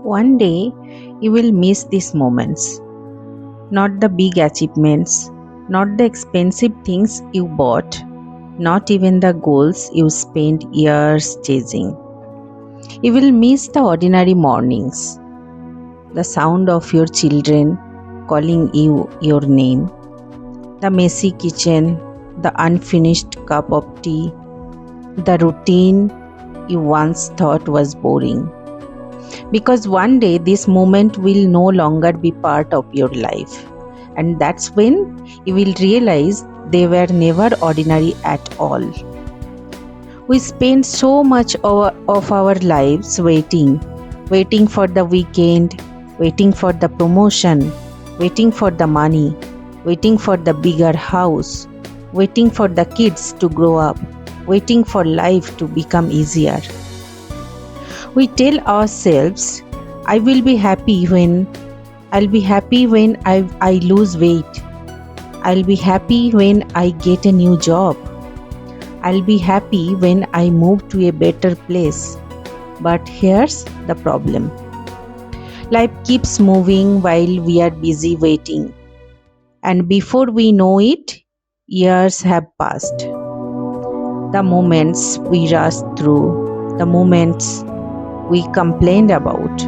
One day you will miss these moments. Not the big achievements, not the expensive things you bought, not even the goals you spent years chasing. You will miss the ordinary mornings, the sound of your children calling you your name, the messy kitchen, the unfinished cup of tea, the routine you once thought was boring. Because one day this moment will no longer be part of your life, and that's when you will realize they were never ordinary at all. We spend so much of our lives waiting for the weekend, waiting for the promotion, waiting for the money, waiting for the bigger house, waiting for the kids to grow up, waiting for life to become easier. We tell ourselves, I'll be happy when I lose weight. I'll be happy when I get a new job. I'll be happy when I move to a better place. But here's the problem. Life keeps moving while we are busy waiting. And before we know it, years have passed. The moments we rushed through, the moments we complained about,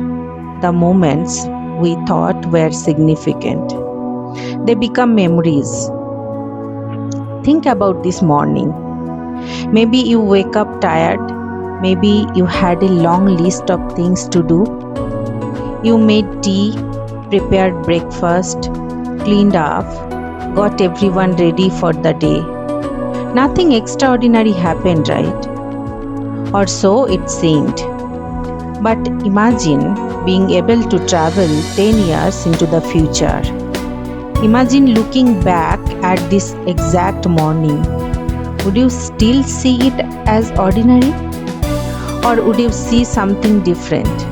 the moments we thought were significant, they become memories. Think about this morning. Maybe you wake up tired. Maybe you had a long list of things to do. You made tea, prepared breakfast, cleaned up, got everyone ready for the day. Nothing extraordinary happened, right? Or so it seemed. But imagine being able to travel 10 years into the future. Imagine looking back at this exact morning. Would you still see it as ordinary? Or would you see something different?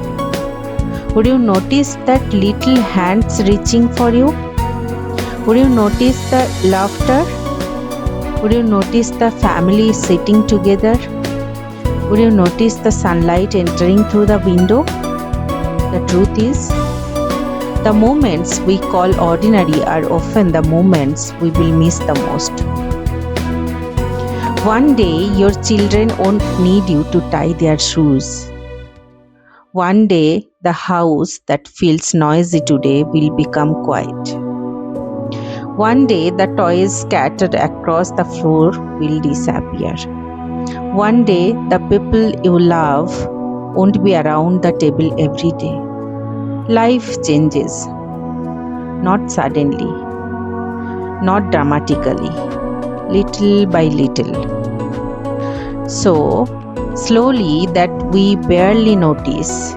Would you notice that little hands reaching for you? Would you notice the laughter? Would you notice the family sitting together? Would you notice the sunlight entering through the window? The truth is, the moments we call ordinary are often the moments we will miss the most. One day, your children won't need you to tie their shoes. One day, the house that feels noisy today will become quiet. One day, the toys scattered across the floor will disappear. One day, the people you love won't be around the table every day. Life changes. Not suddenly, not dramatically, little by little. So, slowly that we barely notice.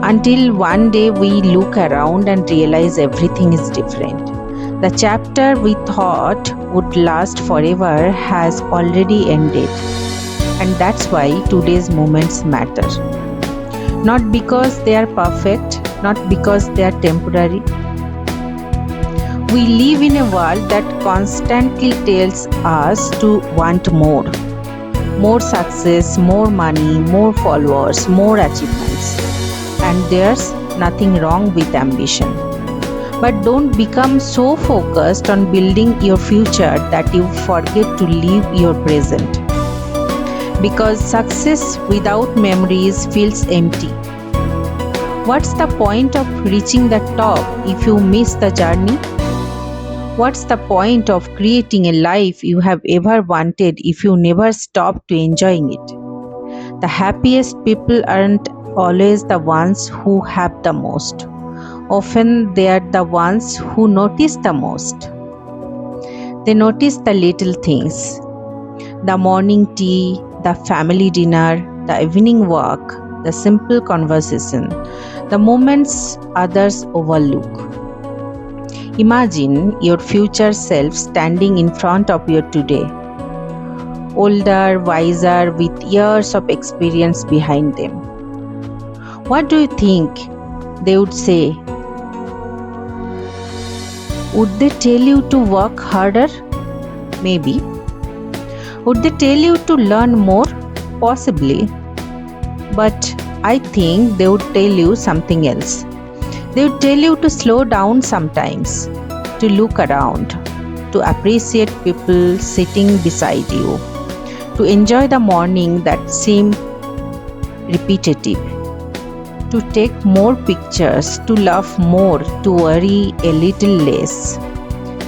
Until one day we look around and realize everything is different. The chapter we thought would last forever has already ended. And that's why today's moments matter. Not because they are perfect, not because they are temporary. We live in a world that constantly tells us to want more. More success, more money, more followers, more achievements. And there's nothing wrong with ambition. But don't become so focused on building your future that you forget to live your present. Because success without memories feels empty. What's the point of reaching the top if you miss the journey? What's the point of creating a life you have ever wanted if you never stop to enjoying it? The happiest people aren't always the ones who have the most. Often they are the ones who notice the most. They notice the little things. The morning tea, the family dinner, the evening walk, the simple conversation, the moments others overlook. Imagine your future self standing in front of you today, older, wiser, with years of experience behind them. What do you think they would say? Would they tell you to work harder? Maybe. Would they tell you to learn more? Possibly. But I think they would tell you something else. They would tell you to slow down sometimes, to look around, to appreciate people sitting beside you, to enjoy the morning that seem repetitive, to take more pictures, to laugh more, to worry a little less.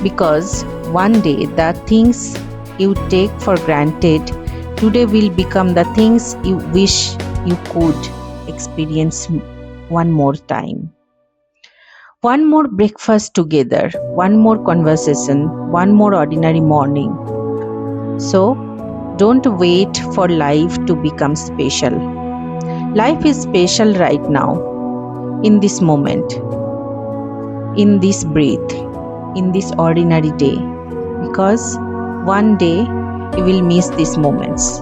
Because one day the things you take for granted today will become the things you wish you could experience one more time. One more breakfast together, one more conversation, one more ordinary morning. So, don't wait for life to become special. Life is special right now, in this moment, in this breath, in this ordinary day, because one day you will miss these moments.